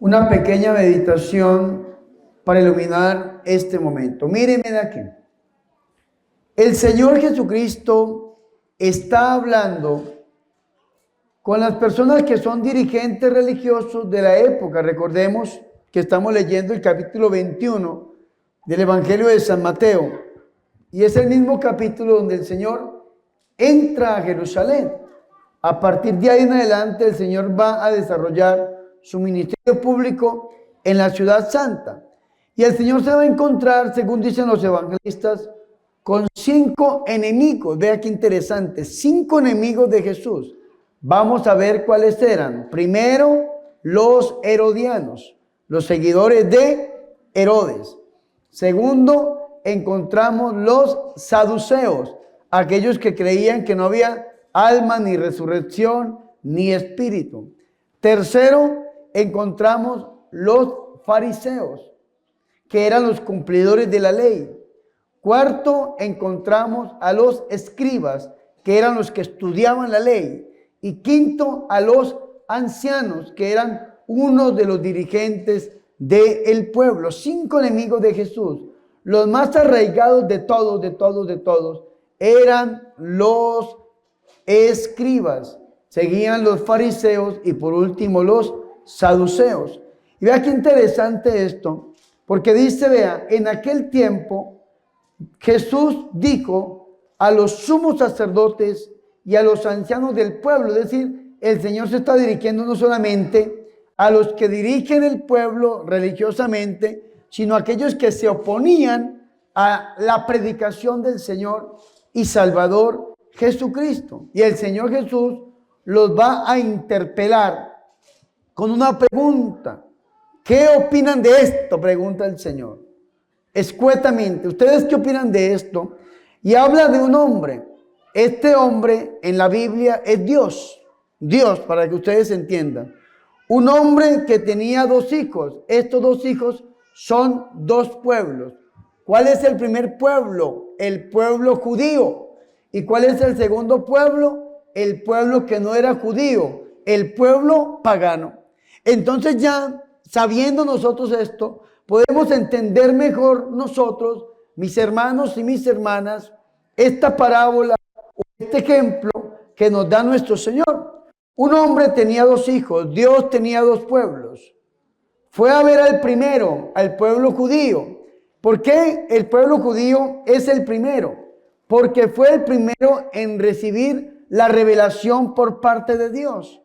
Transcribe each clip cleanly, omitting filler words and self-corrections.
una pequeña meditación para iluminar este momento. Mírenme de aquí. El Señor Jesucristo está hablando con las personas que son dirigentes religiosos de la época. Recordemos que estamos leyendo el capítulo 21 del Evangelio de San Mateo. Y es el mismo capítulo donde el Señor entra a Jerusalén. A partir de ahí en adelante el Señor va a desarrollar su ministerio público en la ciudad santa. Y el Señor se va a encontrar, según dicen los evangelistas, con 5 enemigos. Vea qué interesante, 5 enemigos de Jesús. Vamos a ver cuáles eran. Primero, los herodianos, los seguidores de Herodes. Segundo, encontramos los saduceos, aquellos que creían que no había alma, ni resurrección, ni espíritu. Tercero, encontramos los fariseos, que eran los cumplidores de la ley. Cuarto, encontramos a los escribas, que eran los que estudiaban la ley. Y quinto, a los ancianos, que eran uno de los dirigentes del pueblo. 5 enemigos de Jesús. Los más arraigados de todos, eran los escribas. Seguían los fariseos y por último los saduceos. Y vea qué interesante esto, porque dice, vea, en aquel tiempo Jesús dijo a los sumos sacerdotes y a los ancianos del pueblo, es decir, el Señor se está dirigiendo no solamente a los que dirigen el pueblo religiosamente, sino a aquellos que se oponían a la predicación del Señor y Salvador Jesucristo. Y el Señor Jesús los va a interpelar con una pregunta. ¿Qué opinan de esto?, pregunta el Señor. Escuetamente, ¿ustedes qué opinan de esto? Y habla de un hombre. Este hombre en la Biblia es Dios. Dios, para que ustedes entiendan. Un hombre que tenía 2 hijos. Estos 2 hijos son 2 pueblos. ¿Cuál es el primer pueblo? El pueblo judío. ¿Y cuál es el segundo pueblo? El pueblo que no era judío, el pueblo pagano. Entonces ya sabiendo nosotros esto, podemos entender mejor nosotros, mis hermanos y mis hermanas, esta parábola, este ejemplo que nos da nuestro Señor. Un hombre tenía 2 hijos, Dios tenía 2 pueblos. Fue a ver al primero, al pueblo judío. ¿Por qué el pueblo judío es el primero? Porque fue el primero en recibir la revelación por parte de Dios.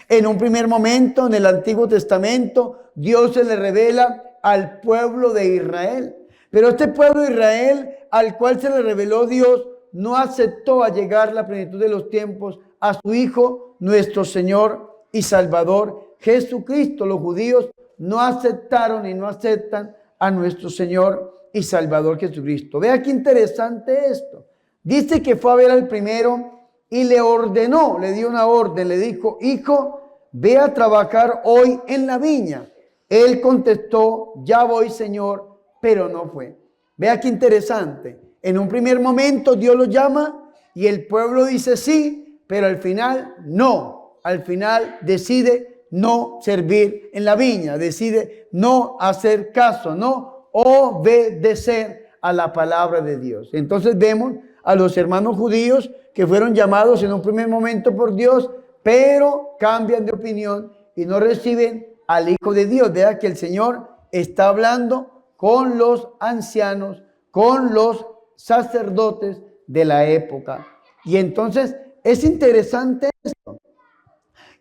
En un primer momento, en el Antiguo Testamento, Dios se le revela al pueblo de Israel. Pero este pueblo de Israel, al cual se le reveló Dios, no aceptó a llegar la plenitud de los tiempos a su Hijo, nuestro Señor y Salvador, Jesucristo. Los judíos no aceptaron y no aceptan a nuestro Señor y Salvador Jesucristo. Vea qué interesante esto. Dice que fue a ver al primero y le ordenó, le dio una orden, le dijo: hijo, ve a trabajar hoy en la viña. Él contestó: ya voy, Señor, pero no fue. Vea qué interesante. En un primer momento Dios lo llama y el pueblo dice sí, pero al final no. Al final decide no servir en la viña, decide no hacer caso, no obedecer a la palabra de Dios. Entonces vemos a los hermanos judíos que fueron llamados en un primer momento por Dios, pero cambian de opinión y no reciben al Hijo de Dios. Vea que el Señor está hablando con los ancianos, con los sacerdotes de la época. Y entonces es interesante esto.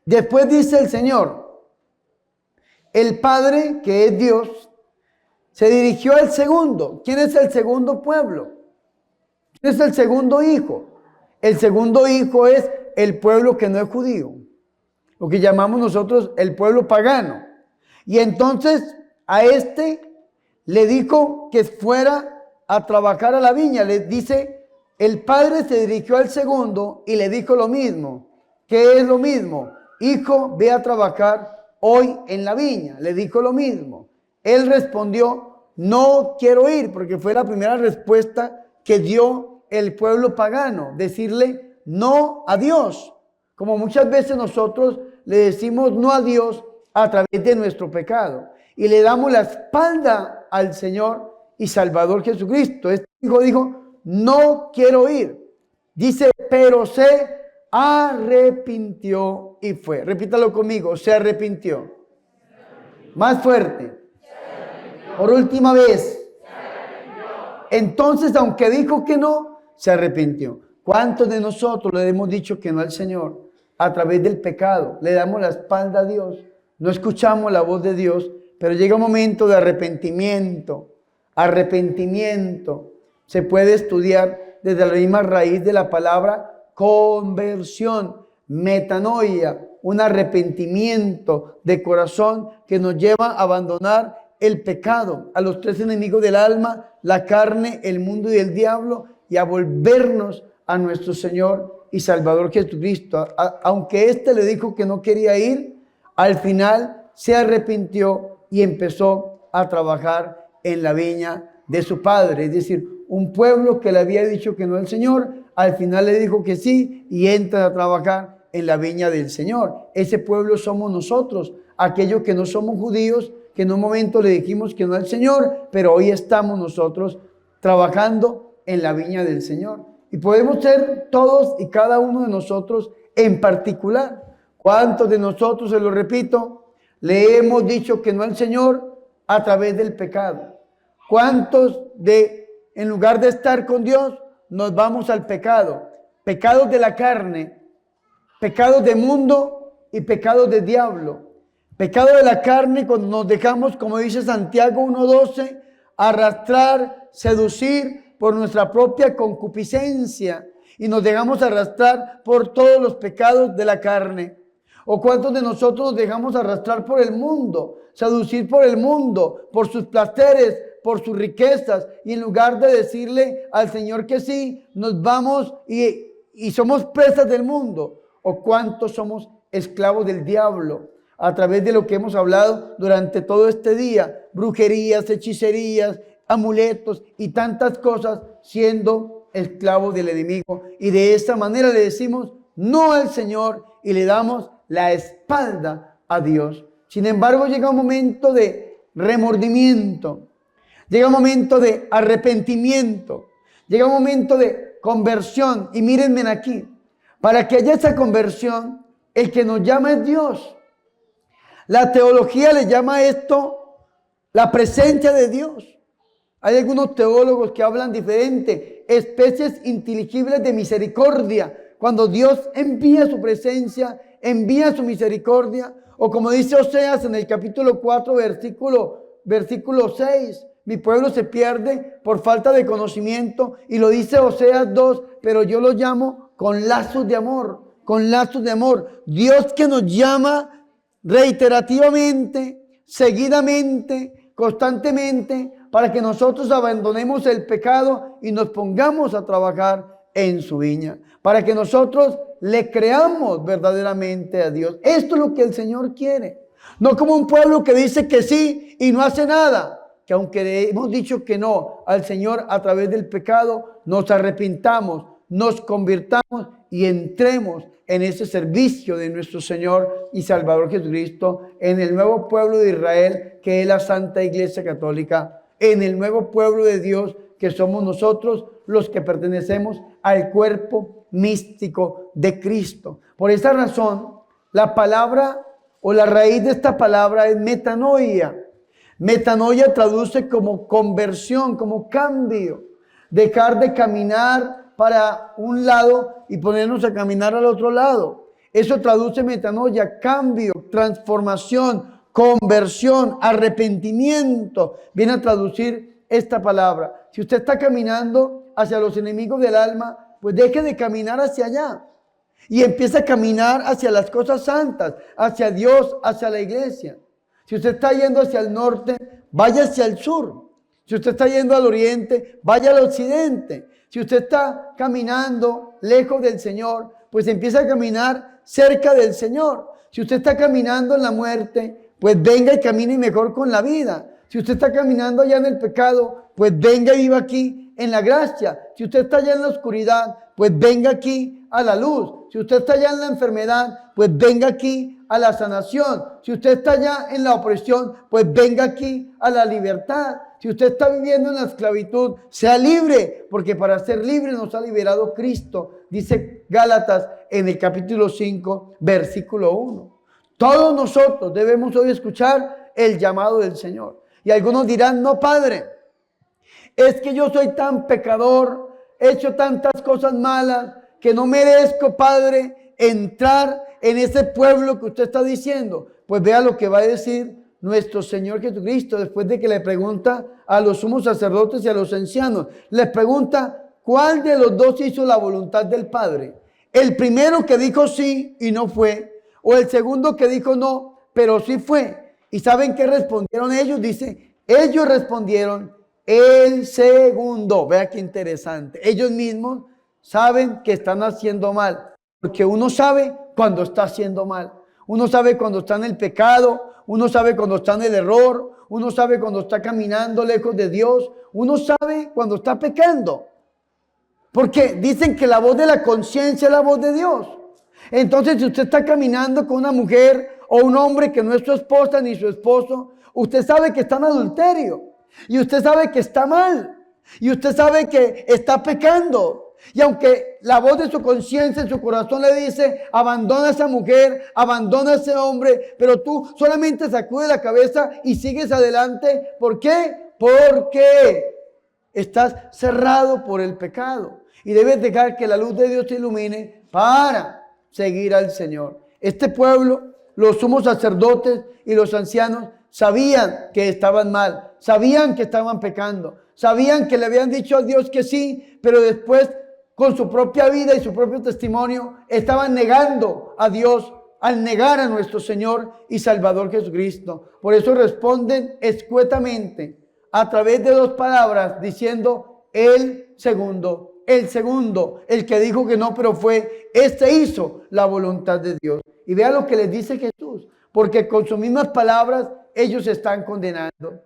Después dice el Señor: el Padre, que es Dios, se dirigió al segundo. ¿Quién es el segundo pueblo? ¿Quién es el segundo hijo? El segundo hijo es el pueblo que no es judío, lo que llamamos nosotros el pueblo pagano. Y entonces a este le dijo que fuera a trabajar a la viña. Le dice, el padre se dirigió al segundo y le dijo lo mismo. ¿Qué es lo mismo? Hijo, ve a trabajar hoy en la viña. Le dijo lo mismo. Él respondió: no quiero ir, porque fue la primera respuesta que dio el pueblo pagano, decirle no a Dios. Como muchas veces nosotros le decimos no a Dios a través de nuestro pecado. Y le damos la espalda al Señor y Salvador Jesucristo. Este hijo dijo, no quiero ir. Dice, pero se arrepintió y fue. Repítalo conmigo, se arrepintió. Más fuerte. Por última vez. Entonces, aunque dijo que no, se arrepintió. ¿Cuántos de nosotros le hemos dicho que no al Señor? A través del pecado. Le damos la espalda a Dios. No escuchamos la voz de Dios. Pero llega un momento de arrepentimiento. Arrepentimiento. Se puede estudiar desde la misma raíz de la palabra conversión. Metanoia. Un arrepentimiento de corazón que nos lleva a abandonar el pecado, a los tres enemigos del alma, la carne, el mundo y el diablo, y a volvernos a nuestro Señor y Salvador Jesucristo. Aunque éste le dijo que no quería ir, al final se arrepintió y empezó a trabajar en la viña de su padre. Es decir, un pueblo que le había dicho que no al Señor, al final le dijo que sí y entra a trabajar en la viña del Señor. Ese pueblo somos nosotros, aquellos que no somos judíos, que en un momento le dijimos que no al Señor, pero hoy estamos nosotros trabajando en la viña del Señor. Y podemos ser todos y cada uno de nosotros en particular. ¿Cuántos de nosotros, se lo repito, le hemos dicho que no al Señor a través del pecado? ¿Cuántos en lugar de estar con Dios, nos vamos al pecado? Pecados de la carne, pecados de mundo y pecados de diablo. Pecado de la carne cuando nos dejamos, como dice Santiago 1:12, arrastrar, seducir por nuestra propia concupiscencia y nos dejamos arrastrar por todos los pecados de la carne. ¿O cuántos de nosotros nos dejamos arrastrar por el mundo, seducir por el mundo, por sus placeres, por sus riquezas, y en lugar de decirle al Señor que sí, nos vamos y somos presas del mundo? ¿O cuántos somos esclavos del diablo? A través de lo que hemos hablado durante todo este día, brujerías, hechicerías, amuletos y tantas cosas, siendo esclavos del enemigo. Y de esta manera le decimos no al Señor y le damos la espalda a Dios. Sin embargo, llega un momento de remordimiento, llega un momento de arrepentimiento, llega un momento de conversión. Y mírenme aquí, para que haya esa conversión, el que nos llama es Dios. La teología le llama a esto la presencia de Dios. Hay algunos teólogos que hablan diferente, especies inteligibles de misericordia. Cuando Dios envía su presencia, envía su misericordia. O como dice Oseas en el capítulo 4, versículo 6. Mi pueblo se pierde por falta de conocimiento. Y lo dice Oseas 2, pero yo lo llamo con lazos de amor. Con lazos de amor. Dios que nos llama reiterativamente, seguidamente, constantemente, para que nosotros abandonemos el pecado y nos pongamos a trabajar en su viña, para que nosotros le creamos verdaderamente a Dios. Esto es lo que el Señor quiere, no como un pueblo que dice que sí y no hace nada. Que aunque le hemos dicho que no al Señor a través del pecado, nos arrepintamos, nos convirtamos y entremos en ese servicio de nuestro Señor y Salvador Jesucristo, en el nuevo pueblo de Israel, que es la Santa Iglesia Católica, en el nuevo pueblo de Dios, que somos nosotros los que pertenecemos al cuerpo místico de Cristo. Por esa razón, la palabra o la raíz de esta palabra es metanoia. Metanoia traduce como conversión, como cambio, dejar de caminar para un lado y ponernos a caminar al otro lado. Eso traduce metanoia, cambio, transformación, conversión, arrepentimiento. Viene a traducir esta palabra. Si usted está caminando hacia los enemigos del alma, pues deje de caminar hacia allá y empiece a caminar hacia las cosas santas, hacia Dios, hacia la iglesia. Si usted está yendo hacia el norte, vaya hacia el sur. Si usted está yendo al oriente, vaya al occidente. Si usted está caminando lejos del Señor, pues empieza a caminar cerca del Señor. Si usted está caminando en la muerte, pues venga y camine mejor con la vida. Si usted está caminando allá en el pecado, pues venga y viva aquí en la gracia. Si usted está allá en la oscuridad, pues venga aquí a la luz. Si usted está allá en la enfermedad, pues venga aquí a la sanación. Si usted está ya en la opresión, pues venga aquí a la libertad. Si usted está viviendo en la esclavitud, sea libre, porque para ser libre nos ha liberado Cristo, dice Gálatas en el capítulo 5, versículo 1. Todos nosotros debemos hoy escuchar el llamado del Señor. Y algunos dirán, no, Padre, es que yo soy tan pecador, he hecho tantas cosas malas, que no merezco, Padre, entrar en ese pueblo que usted está diciendo. Pues vea lo que va a decir nuestro Señor Jesucristo después de que le pregunta a los sumos sacerdotes y a los ancianos. Les pregunta, ¿cuál de los dos hizo la voluntad del Padre? ¿El primero que dijo sí y no fue? ¿O el segundo que dijo no, pero sí fue? ¿Y saben qué respondieron ellos? Dice, ellos respondieron, el segundo. Vea qué interesante. Ellos mismos saben que están haciendo mal, porque uno sabe cuando está haciendo mal. Uno sabe cuando está en el pecado, uno sabe cuando está en el error, uno sabe cuando está caminando lejos de Dios, uno sabe cuando está pecando. Porque dicen que la voz de la conciencia es la voz de Dios. Entonces, si usted está caminando con una mujer o un hombre que no es su esposa ni su esposo, usted sabe que está en adulterio. Y usted sabe que está mal. Y usted sabe que está pecando. Y aunque la voz de su conciencia en su corazón le dice, abandona a esa mujer, abandona a ese hombre, pero tú solamente sacudes la cabeza y sigues adelante. ¿Por qué? Porque estás cerrado por el pecado. Y debes dejar que la luz de Dios te ilumine para seguir al Señor. Este pueblo, los sumos sacerdotes y los ancianos, sabían que estaban mal, sabían que estaban pecando, sabían que le habían dicho a Dios que sí, pero después con su propia vida y su propio testimonio estaban negando a Dios al negar a nuestro Señor y Salvador Jesucristo. Por eso responden escuetamente a través de dos palabras diciendo el segundo, el que dijo que no, pero fue, este hizo la voluntad de Dios. Y vea lo que les dice Jesús, porque con sus mismas palabras ellos se están condenando.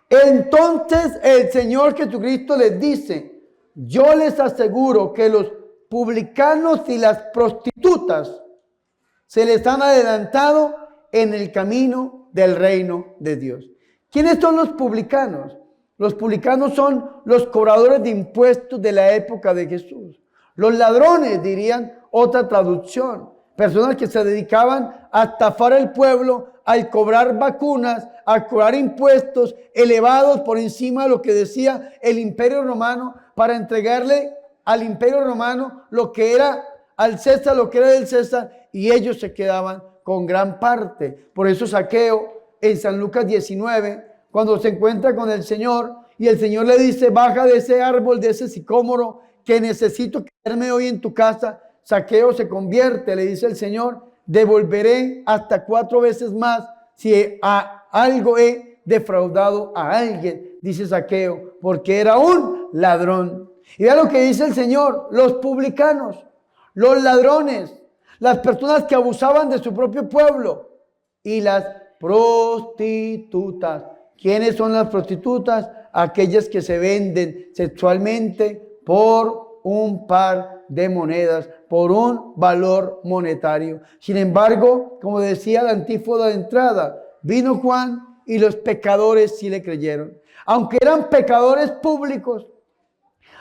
Entonces el Señor Jesucristo les dice, yo les aseguro que los publicanos y las prostitutas se les han adelantado en el camino del reino de Dios. ¿Quiénes son los publicanos? Los publicanos son los cobradores de impuestos de la época de Jesús. Los ladrones, dirían otra traducción. Personas que se dedicaban a estafar al pueblo, al cobrar vacunas, a cobrar impuestos elevados por encima de lo que decía el Imperio Romano, para entregarle al Imperio Romano lo que era al César, lo que era del César, y ellos se quedaban con gran parte. Por eso Zaqueo en San Lucas 19, cuando se encuentra con el Señor y el Señor le dice, baja de ese árbol, de ese sicómoro, que necesito quedarme hoy en tu casa. Zaqueo se convierte, le dice el Señor, devolveré hasta 4 veces más si a algo he defraudado a alguien, dice Zaqueo, porque era un ladrón. Y vea lo que dice el Señor, los publicanos, los ladrones, las personas que abusaban de su propio pueblo y las prostitutas. ¿Quiénes son las prostitutas? Aquellas que se venden sexualmente por un par de monedas, por un valor monetario. Sin embargo, como decía la antífoda de entrada, vino Juan y los pecadores sí le creyeron. Aunque eran pecadores públicos,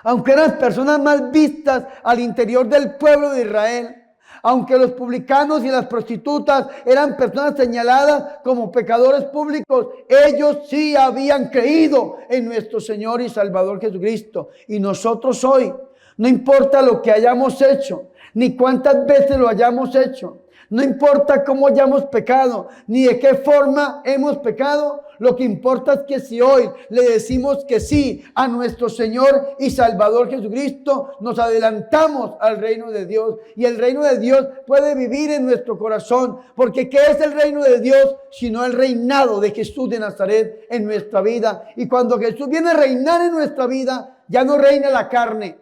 aunque eran personas mal vistas al interior del pueblo de Israel, aunque los publicanos y las prostitutas eran personas señaladas como pecadores públicos, ellos sí habían creído en nuestro Señor y Salvador Jesucristo. Y nosotros hoy, no importa lo que hayamos hecho, ni cuántas veces lo hayamos hecho, no importa cómo hayamos pecado, ni de qué forma hemos pecado, lo que importa es que si hoy le decimos que sí a nuestro Señor y Salvador Jesucristo, nos adelantamos al reino de Dios. Y el reino de Dios puede vivir en nuestro corazón. Porque ¿qué es el reino de Dios? Sino el reinado de Jesús de Nazaret en nuestra vida. Y cuando Jesús viene a reinar en nuestra vida, ya no reina la carne.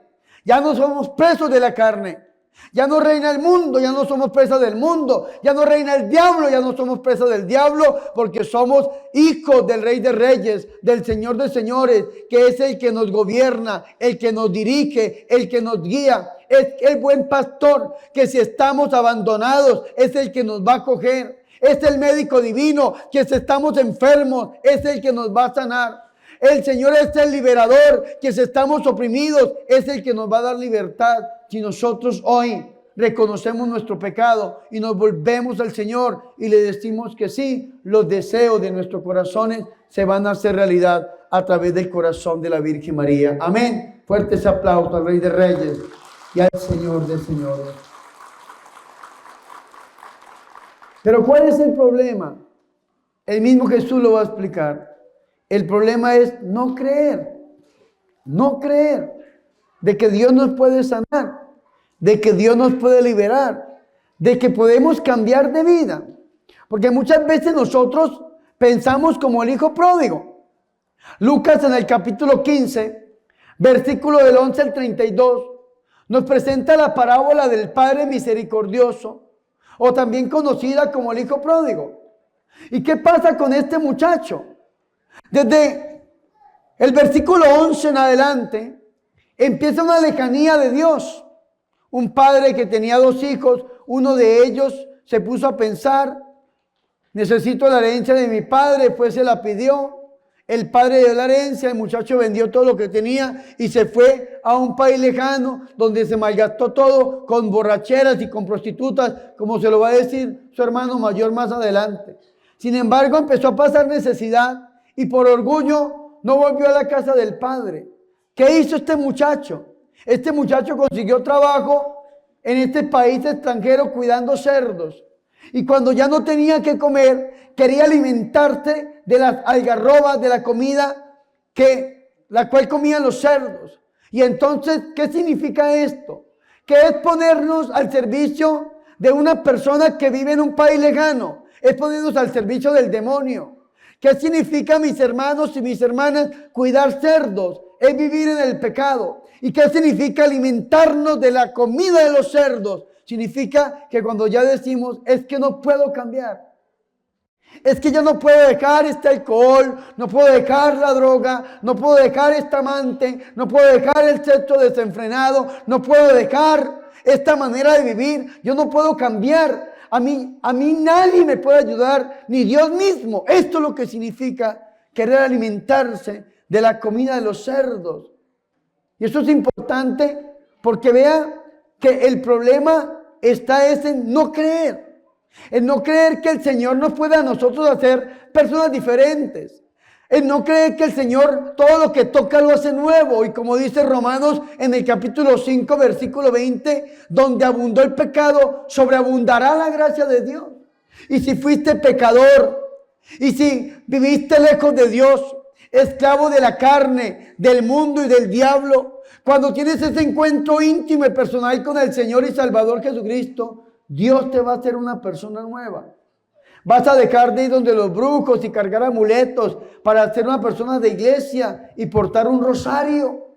Ya no somos presos de la carne. Ya no reina el mundo, ya no somos presas del mundo. Ya no reina el diablo, ya no somos presas del diablo, porque somos hijos del Rey de Reyes, del Señor de Señores, que es el que nos gobierna, el que nos dirige, el que nos guía, Es el buen pastor que si estamos abandonados es el que nos va a acoger. Es el médico divino que si estamos enfermos es el que nos va a sanar. El Señor es el liberador que si estamos oprimidos es el que nos va a dar libertad. Si nosotros hoy reconocemos nuestro pecado y nos volvemos al Señor y le decimos que sí, los deseos de nuestros corazones se van a hacer realidad a través del corazón de la Virgen María. Amén. Fuertes aplausos al Rey de Reyes y al Señor de Señores. Pero ¿cuál es el problema? El mismo Jesús lo va a explicar. El problema es no creer de que Dios nos puede sanar, de que Dios nos puede liberar, de que podemos cambiar de vida. Porque muchas veces nosotros pensamos como el hijo pródigo. Lucas en el capítulo 15, versículo del 11 al 32, nos presenta la parábola del Padre misericordioso, o también conocida como el hijo pródigo. ¿Y qué pasa con este muchacho? Desde el versículo 11 en adelante, empieza una lejanía de Dios. Un padre que tenía 2 hijos, uno de ellos se puso a pensar, necesito la herencia de mi padre, pues se la pidió. El padre dio la herencia, el muchacho vendió todo lo que tenía y se fue a un país lejano donde se malgastó todo con borracheras y con prostitutas, como se lo va a decir su hermano mayor más adelante. Sin embargo, empezó a pasar necesidad y por orgullo no volvió a la casa del padre. ¿Qué hizo este muchacho? Este muchacho consiguió trabajo en este país extranjero cuidando cerdos. Y cuando ya no tenía que comer, quería alimentarse de las algarrobas, de la comida la cual comían los cerdos. Y entonces, ¿qué significa esto? Que es ponernos al servicio de una persona que vive en un país lejano. Es ponernos al servicio del demonio. ¿Qué significa, mis hermanos y mis hermanas, cuidar cerdos? Es vivir en el pecado. ¿Y qué significa alimentarnos de la comida de los cerdos? Significa que cuando ya decimos, es que no puedo cambiar. Es que yo no puedo dejar este alcohol, no puedo dejar la droga, no puedo dejar este amante, no puedo dejar el sexo desenfrenado, no puedo dejar esta manera de vivir, yo no puedo cambiar. A mí nadie me puede ayudar, ni Dios mismo. Esto es lo que significa querer alimentarse de la comida de los cerdos. Y eso es importante porque vea que el problema está en no creer. En no creer que el Señor nos pueda a nosotros hacer personas diferentes. En no creer que el Señor todo lo que toca lo hace nuevo. Y como dice Romanos en el capítulo 5, versículo 20, donde abundó el pecado, sobreabundará la gracia de Dios. Y si fuiste pecador, y si viviste lejos de Dios, esclavo de la carne, del mundo y del diablo, cuando tienes ese encuentro íntimo y personal con el Señor y Salvador Jesucristo, Dios te va a hacer una persona nueva. Vas a dejar de ir donde los brujos y cargar amuletos para ser una persona de iglesia y portar un rosario.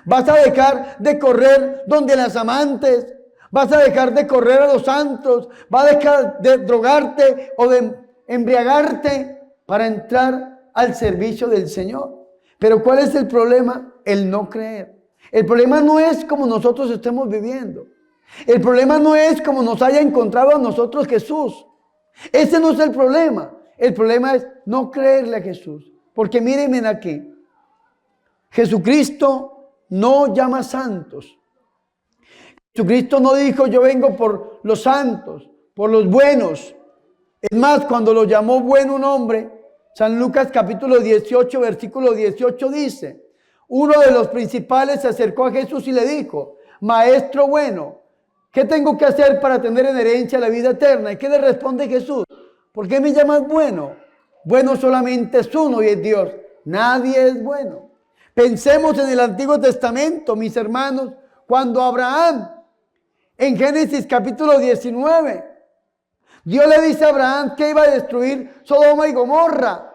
Vas a dejar de correr donde las amantes. Vas a dejar de correr a los santos. Vas a dejar de drogarte o de embriagarte para entrar al servicio del Señor. Pero ¿cuál es el problema? El no creer. El problema no es como nosotros estemos viviendo. El problema no es como nos haya encontrado a nosotros Jesús. Ese no es el problema. El problema es no creerle a Jesús. Porque mírenme aquí. Jesucristo no llama santos. Jesucristo no dijo yo vengo por los santos, por los buenos. Es más, cuando lo llamó bueno un hombre, San Lucas capítulo 18, versículo 18 dice, uno de los principales se acercó a Jesús y le dijo, Maestro bueno, ¿qué tengo que hacer para tener en herencia la vida eterna? ¿Y qué le responde Jesús? ¿Por qué me llamas bueno? Bueno solamente es uno y es Dios. Nadie es bueno. Pensemos en el Antiguo Testamento, mis hermanos, cuando Abraham, en Génesis capítulo 19, Dios le dice a Abraham que iba a destruir Sodoma y Gomorra.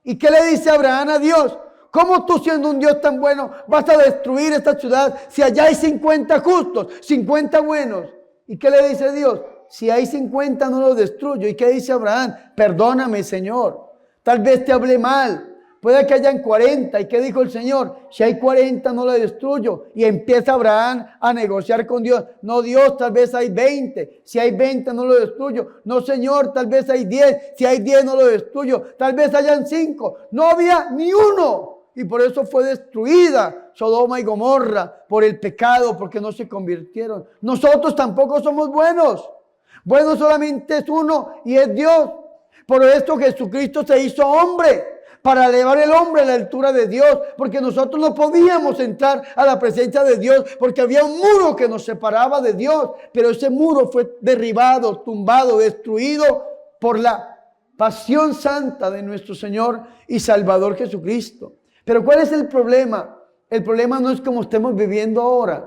¿Y qué le dice Abraham a Dios? ¿Cómo tú siendo un Dios tan bueno vas a destruir esta ciudad si allá hay 50 justos, 50 buenos? ¿Y qué le dice Dios? Si hay 50 no los destruyo. ¿Y qué dice Abraham? Perdóname, Señor. Tal vez te hablé mal, puede que hayan 40. ¿Y qué dijo el Señor? Si hay 40 no la destruyo. Y empieza Abraham a negociar con Dios. No, Dios, tal vez hay 20. Si hay 20 no lo destruyo. No, Señor, tal vez hay 10. Si hay 10 no lo destruyo. Tal vez hayan 5. No había ni uno. Y por eso fue destruida Sodoma y Gomorra por el pecado, porque no se convirtieron. Nosotros tampoco somos buenos. Bueno solamente es uno y es Dios. Por esto Jesucristo se hizo hombre, para elevar el hombre a la altura de Dios, porque nosotros no podíamos entrar a la presencia de Dios, porque había un muro que nos separaba de Dios, pero ese muro fue derribado, tumbado, destruido por la pasión santa de nuestro Señor y Salvador Jesucristo. Pero ¿cuál es el problema? El problema no es como estemos viviendo ahora.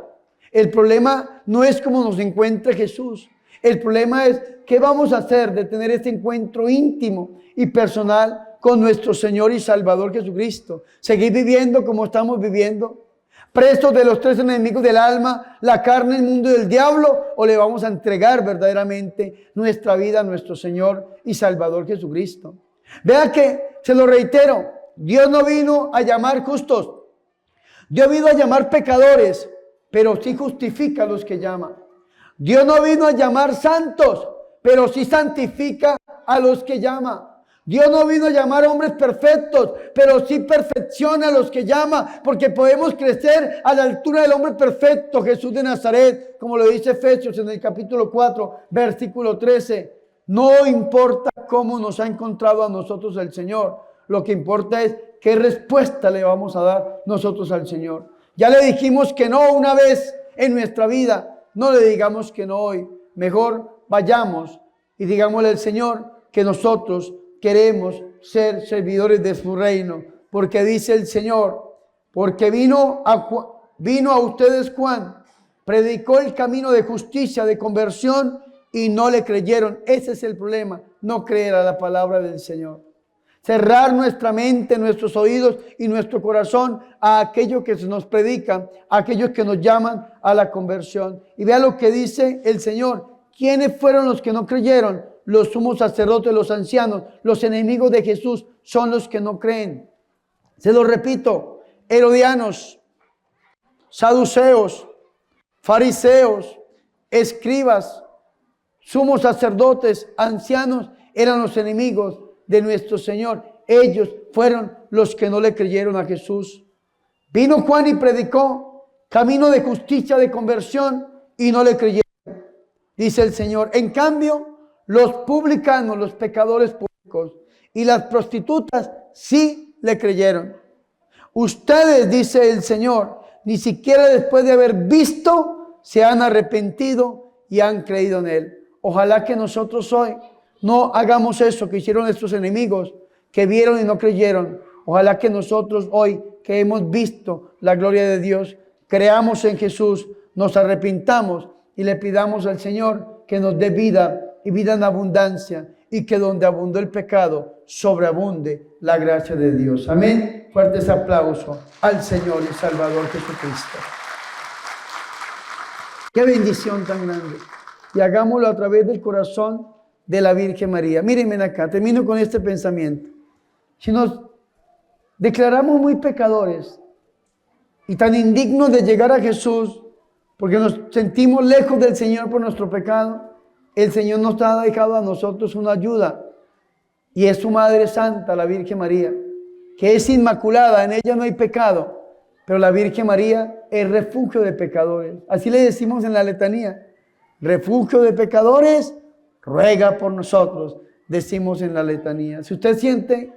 El problema no es como nos encuentra Jesús. El problema es qué vamos a hacer de tener este encuentro íntimo y personal con nuestro Señor y Salvador Jesucristo. Seguir viviendo como estamos viviendo, presos de los tres enemigos del alma, la carne, el mundo y el diablo, o le vamos a entregar verdaderamente nuestra vida a nuestro Señor y Salvador Jesucristo. Vea que, se lo reitero, Dios no vino a llamar justos, Dios vino a llamar pecadores, pero sí justifica a los que llama. Dios no vino a llamar santos, pero sí santifica a los que llama. Dios no vino a llamar hombres perfectos, pero sí perfecciona a los que llama, porque podemos crecer a la altura del hombre perfecto, Jesús de Nazaret, como lo dice Efesios en el capítulo 4, versículo 13. No importa cómo nos ha encontrado a nosotros el Señor, lo que importa es qué respuesta le vamos a dar nosotros al Señor. Ya le dijimos que no una vez en nuestra vida, no le digamos que no hoy. Mejor vayamos y digámosle al Señor que nosotros queremos ser servidores de su reino, porque dice el Señor, porque vino a ustedes Juan, predicó el camino de justicia, de conversión, y no le creyeron. Ese es el problema, no creer a la palabra del Señor. Cerrar nuestra mente, nuestros oídos y nuestro corazón a aquello que se nos predica, a aquellos que nos llaman a la conversión. Y vea lo que dice el Señor. ¿Quiénes fueron los que no creyeron? Los sumos sacerdotes, los ancianos, los enemigos de Jesús son los que no creen. Se lo repito, herodianos, saduceos, fariseos, escribas, sumos sacerdotes, ancianos, eran los enemigos de nuestro Señor. Ellos fueron los que no le creyeron a Jesús. Vino Juan y predicó camino de justicia, de conversión, y no le creyeron, dice el Señor. En cambio, los publicanos, los pecadores públicos y las prostitutas sí le creyeron. Ustedes, dice el Señor, ni siquiera después de haber visto se han arrepentido y han creído en Él. Ojalá que nosotros hoy no hagamos eso que hicieron nuestros enemigos, que vieron y no creyeron. Ojalá que nosotros hoy, que hemos visto la gloria de Dios, creamos en Jesús, nos arrepintamos y le pidamos al Señor que nos dé vida y vida en abundancia, y que donde abundó el pecado, sobreabunde la gracia de Dios. Amén. Fuertes aplausos al Señor y Salvador Jesucristo. Qué bendición tan grande. Y hagámoslo a través del corazón de la Virgen María. Mírenme acá, termino con este pensamiento. Si nos declaramos muy pecadores y tan indignos de llegar a Jesús, porque nos sentimos lejos del Señor por nuestro pecado, el Señor nos ha dejado a nosotros una ayuda, y es su Madre Santa, la Virgen María, que es inmaculada, en ella no hay pecado, pero la Virgen María es refugio de pecadores. Así le decimos en la letanía, refugio de pecadores, ruega por nosotros, decimos en la letanía. Si usted siente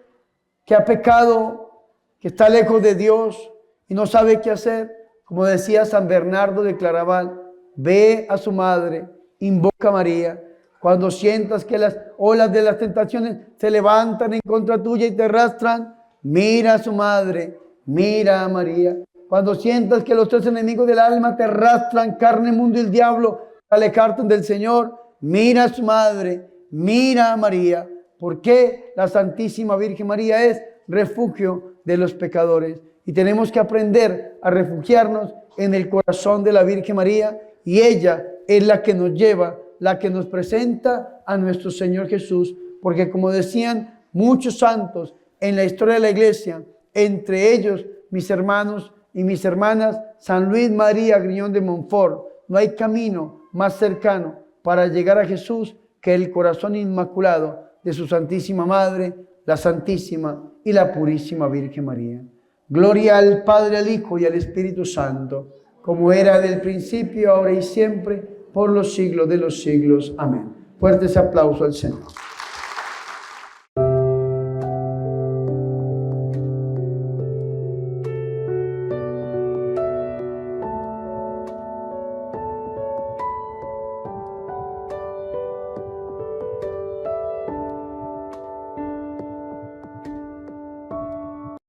que ha pecado, que está lejos de Dios y no sabe qué hacer, como decía San Bernardo de Claraval, ve a su madre, invoca a María. Cuando sientas que las olas de las tentaciones se levantan en contra tuya y te arrastran, mira a su madre, mira a María. Cuando sientas que los tres enemigos del alma te arrastran, carne, mundo y el diablo, alejarte del Señor, mira a su madre, mira a María, porque la Santísima Virgen María es refugio de los pecadores. Y tenemos que aprender a refugiarnos en el corazón de la Virgen María, y ella es la que nos lleva, la que nos presenta a nuestro Señor Jesús, porque como decían muchos santos, en la historia de la iglesia, entre ellos mis hermanos y mis hermanas, San Luis María Griñón de Montfort. No hay camino más cercano para llegar a Jesús que el corazón inmaculado de su Santísima Madre, la Santísima y la Purísima Virgen María. Gloria al Padre, al Hijo y al Espíritu Santo, como era en el principio, ahora y siempre, por los siglos de los siglos. Amén. Fuertes aplausos al Señor.